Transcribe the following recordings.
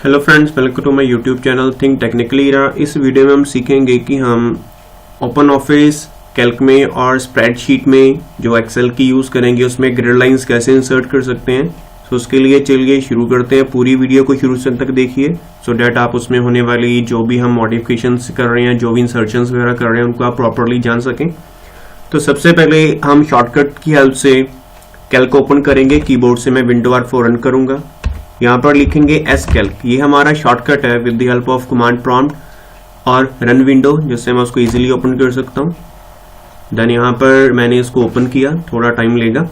Hello friends, welcome to my YouTube channel think technically. इस video में हम सीखेंगे कि हम ओपन ऑफिस कैल्क में और स्प्रेडशीट में जो एक्सेल की यूज करेंगे उसमें ग्रिड लाइंस कैसे इंसर्ट कर सकते हैं। तो उसके लिए चलिए शुरू करते हैं। पूरी वीडियो को शुरू से तक देखिए सो डैट आप उसमें होने वाली जो भी हम मॉडिफिकेशन कर रहे हैं, जो भी इंसर्शंस वगैरह कर रहे हैं, उनको आप प्रॉपरली जान सकें। तो सबसे पहले हम शॉर्टकट की हेल्प से कैल्क ओपन करेंगे। कीबोर्ड से मैं विंडो R4 रन करूंगा। यहाँ पर लिखेंगे एस कैल्क, ये हमारा शॉर्टकट है with the help of command prompt और रन विंडो, जिससे मैं उसको इजीली ओपन कर सकता हूँ। देन यहाँ पर मैंने इसको ओपन किया, थोड़ा टाइम लेगा,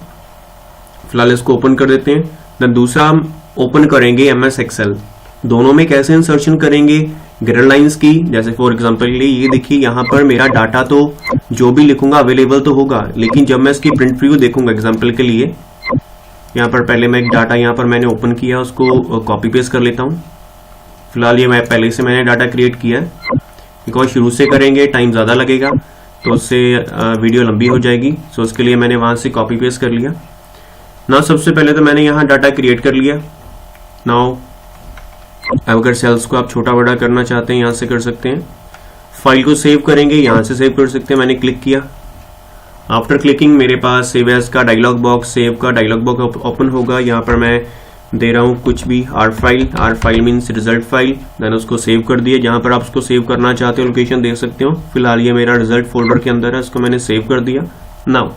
फिलहाल इसको ओपन कर देते हैं। देन दूसरा हम ओपन करेंगे MS एक्सेल। दोनों में कैसे इंसर्शन करेंगे ग्रिड लाइंस की, जैसे फॉर एग्जांपल के लिए ये देखिए यहाँ पर मेरा डाटा तो जो भी लिखूंगा अवेलेबल तो होगा, लेकिन जब मैं इसकी प्रिंट प्रीव्यू देखूंगा एग्जांपल के लिए, यहाँ पर पहले मैं एक डाटा यहाँ पर मैंने ओपन किया, उसको कॉपी पेस्ट कर लेता हूँ। फिलहाल ये मैं पहले से मैंने डाटा क्रिएट किया है, बिकॉज शुरू से करेंगे टाइम ज़्यादा लगेगा तो उससे वीडियो लंबी हो जाएगी। सो उसके लिए मैंने वहाँ से कॉपी पेस्ट कर लिया। नाउ सबसे पहले तो मैंने यहाँ डाटा क्रिएट कर लिया। नाउ अगर सेल्स को आप छोटा बड़ा करना चाहते हैं यहाँ से कर सकते हैं। फाइल को सेव करेंगे, यहाँ से सेव कर सकते हैं। मैंने क्लिक किया, आफ्टर क्लिकिंग मेरे पास सेव एज का डायलॉग बॉक्स, सेव का डायलॉग बॉक्स ओपन होगा। यहाँ पर मैं दे रहा हूँ कुछ भी R file means result file. Then उसको सेव कर दिया। जहाँ पर आप उसको सेव करना चाहते हो लोकेशन देख सकते हो। फिलहाल ये मेरा रिजल्ट फोल्डर के अंदर है, इसको मैंने सेव कर दिया। नाउ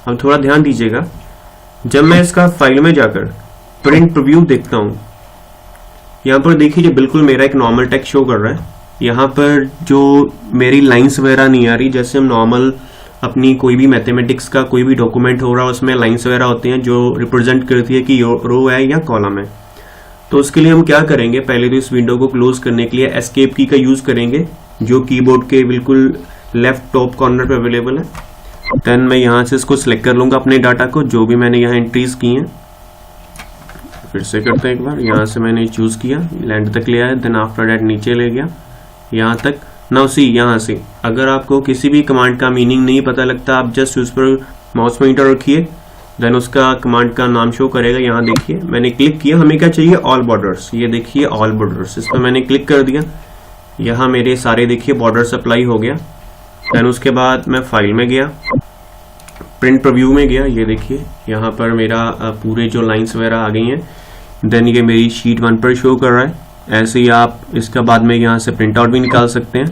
अब थोड़ा ध्यान दीजिएगा, जब मैं इसका फाइल में जाकर प्रिंट प्रीव्यू देखता हूँ, यहाँ पर देखिए बिल्कुल मेरा एक नॉर्मल टेक्स्ट शो कर रहा है। यहाँ पर जो मेरी लाइन्स वगैरह नहीं आ रही, जैसे हम नॉर्मल अपनी कोई भी मैथमेटिक्स का कोई भी डॉक्यूमेंट हो रहा है उसमें लाइन्स वगैरह होते हैं जो रिप्रेजेंट करती है कि रो है या कॉलम है। तो उसके लिए हम क्या करेंगे, पहले तो इस विंडो को क्लोज करने के लिए एस्केप की का यूज करेंगे, जो कीबोर्ड के बिल्कुल लेफ्ट टॉप कॉर्नर पे अवेलेबल है। देन मैं यहाँ से इसको सिलेक्ट कर लूंगा अपने डाटा को, जो भी मैंने यहाँ एंट्रीज की हैं। फिर से करते हैं एक बार, यहाँ से मैंने चूज किया, लैंड तक ले आया। देन आफ्टर दैट नीचे ले गया यहाँ तक। नाउ सी, यहाँ से अगर आपको किसी भी कमांड का मीनिंग नहीं पता लगता, आप जस्ट उस पर माउस पॉइंटर रखिए, देन उसका कमांड का नाम शो करेगा। यहाँ देखिए मैंने क्लिक किया, हमें क्या चाहिए, ऑल बॉर्डर्स। ये देखिए ऑल बॉर्डर्स, इस पर मैंने क्लिक कर दिया। यहाँ मेरे सारे देखिए बॉर्डर्स अप्लाई हो गया। देन उसके बाद मैं फाइल में गया, प्रिंट प्रीव्यू में गया। ये देखिए यहाँ पर मेरा पूरे जो लाइन्स वगैरह आ गई हैं। देन ये मेरी शीट 1 पर शो कर रहा है। ऐसे ही आप इसका बाद में यहाँ से प्रिंट आउट भी निकाल सकते हैं।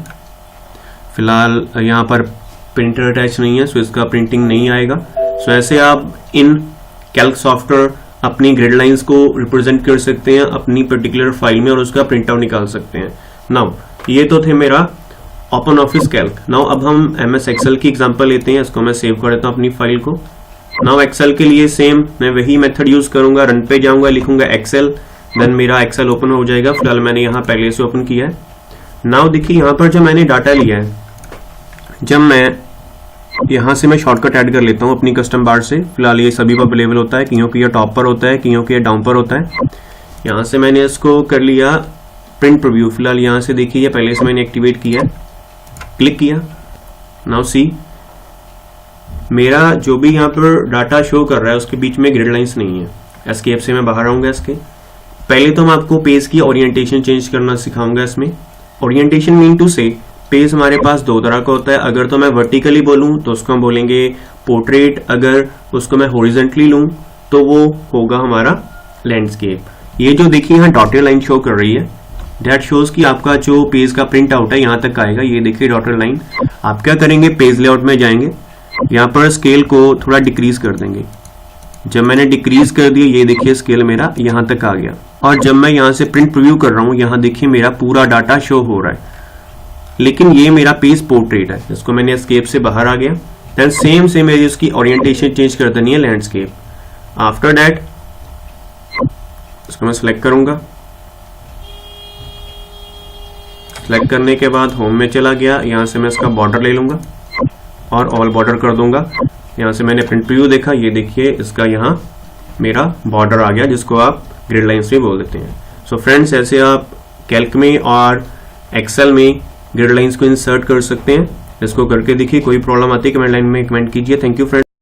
फिलहाल यहाँ पर प्रिंटर अटैच नहीं है, सो इसका प्रिंटिंग नहीं आएगा। सो ऐसे आप इन कैल्क सॉफ्टवेयर अपनी ग्रिड लाइंस को रिप्रेजेंट कर सकते हैं अपनी पर्टिकुलर फाइल में और उसका प्रिंट आउट निकाल सकते हैं। नाउ ये तो थे मेरा ओपन ऑफिस कैल्क। नाउ अब हम MS एक्सेल की एग्जांपल लेते हैं। इसको मैं सेव कर देता हूँ अपनी फाइल को। नाउ एक्सेल के लिए सेम मैं वही मेथड यूज करूंगा। रन पे जाऊंगा, लिखूंगा एक्सेल, देन मेरा एक्सेल ओपन हो जाएगा। फिलहाल मैंने यहाँ पहले से ओपन किया है। नाउ देखिए यहाँ पर जो मैंने डाटा लिया है, जब मैं यहाँ से मैं शॉर्टकट ऐड कर लेता हूँ अपनी कस्टम बार से। फिलहाल ये सभी पर अवेलेबल होता है, कईयों की ये टॉप पर होता है, कईयों की ये डाउन पर होता है। यहाँ से मैंने इसको कर लिया प्रिंट प्रीव्यू। फिलहाल यहाँ से देखिए पहले से मैंने एक्टिवेट किया, क्लिक किया। नाउ सी, मेरा जो भी यहाँ पर डाटा शो कर रहा है उसके बीच में ग्रिड लाइंस नहीं है। एस्केप से मैं बाहर आऊंगा इसके। पहले तो मैं आपको पेज की ओरिएंटेशन चेंज करना सिखाऊंगा। इसमें ओरिएंटेशन मीन टू से पेज हमारे पास दो तरह का होता है। अगर तो मैं वर्टिकली बोलूं तो उसको हम बोलेंगे पोर्ट्रेट, अगर उसको मैं हॉरिजॉन्टली लूं तो वो होगा हमारा लैंडस्केप। ये जो देखिए यहाँ डॉटेड लाइन शो कर रही है, दैट शोज कि आपका जो पेज का प्रिंट आउट है यहाँ तक आएगा। ये देखिए डॉटेड लाइन। आप क्या करेंगे, पेज लेआउट में जाएंगे, यहाँ पर स्केल को थोड़ा डिक्रीज कर देंगे। जब मैंने डिक्रीज कर दिया, ये देखिए स्केल मेरा यहाँ तक आ गया। और जब मैं यहाँ से प्रिंट प्रीव्यू कर रहा हूँ, यहाँ देखिए मेरा पूरा डाटा शो हो रहा है, लेकिन ये मेरा पेज पोर्ट्रेट है। इसको मैंने एस्केप से बाहर आ गया। देन सेम से मेरी उसकी ओरिएंटेशन चेंज कर देनी है लैंडस्केप। आफ्टर दैट इसको मैं सिलेक्ट करूंगा। सिलेक्ट करने के बाद होम में चला गया, यहाँ से मैं इसका बॉर्डर ले लूंगा और ऑल बॉर्डर कर दूंगा। यहाँ से मैंने प्रिंट प्रीव्यू देखा, ये देखिए इसका यहाँ मेरा बॉर्डर आ गया, जिसको आप ग्रिड लाइंस भी बोल देते हैं। सो फ्रेंड्स, ऐसे आप कैल्क में और एक्सेल में ग्रिड लाइंस को इंसर्ट कर सकते हैं। इसको करके देखिए, कोई प्रॉब्लम आती है कमेंट लाइन में कमेंट कीजिए। Thank you friends.